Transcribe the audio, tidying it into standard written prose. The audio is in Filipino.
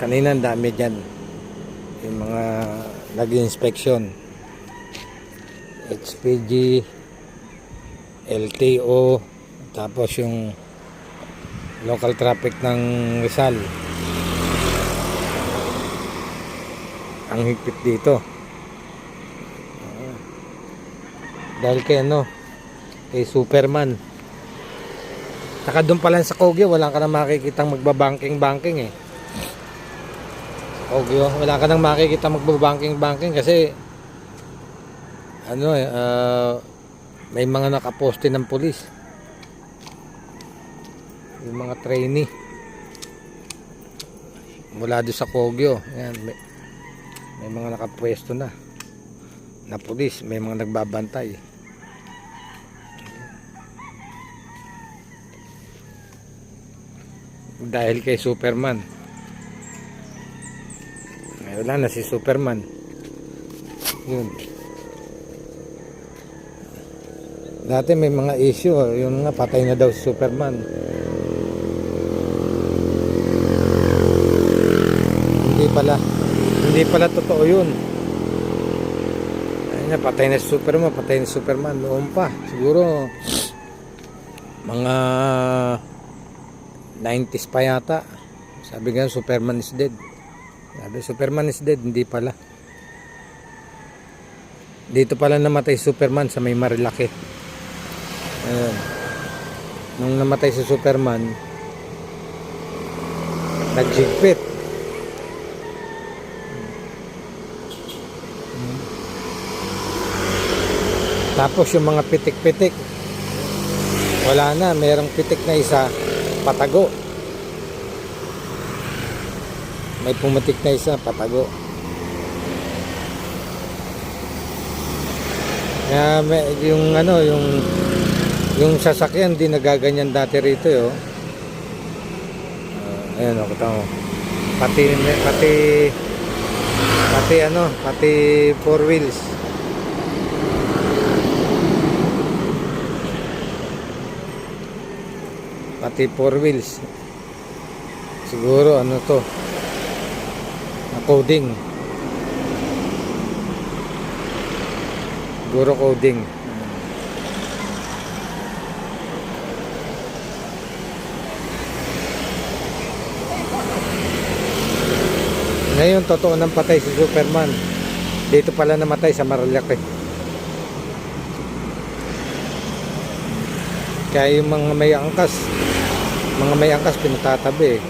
Kanina ang dami dyan. Yung mga nag-inspection. HPG, LTO, tapos yung local traffic ng Rizal. Ang higpit dito. Dahil kay kay Superman. Saka doon pa lang sa Kogyo, wala ka nang makikitang magbabanking-banking eh. Sa Kogyo, wala ka nang makikitang magbabanking-banking kasi may mga nakaposte ng pulis. Yung mga trainee. Mula doon sa Kogyo, ayan, may mga nakapwesto na pulis, may mga nagbabantay. Dahil kay Superman. Wala na si Superman. Yun. Dati may mga issue, yung nga patay na daw si Superman. Hindi pala totoo yun. Ayun nga, patay na si Superman noon pa. Siguro mga 90s pa yata. Sabi nga Superman is dead. Superman is dead, hindi pala. Dito pala namatay Superman sa may Marilaki. Ayun. Nung namatay si Superman, nagjigpit. Tapos yung mga pitik-pitik, wala na, mayroong pitik na isa, patago. May pumatik na isa, patago. Kaya yung sasakyan di nagaganyan dati rito ayan kita mo. Pati four wheels. Pati four wheels. Siguro to? Na coding. Siguro coding. Ngayon totoo nang patay si Superman. Dito pala namatay sa Marilaki. Kaya yung mga may angkas pinatatabi eh.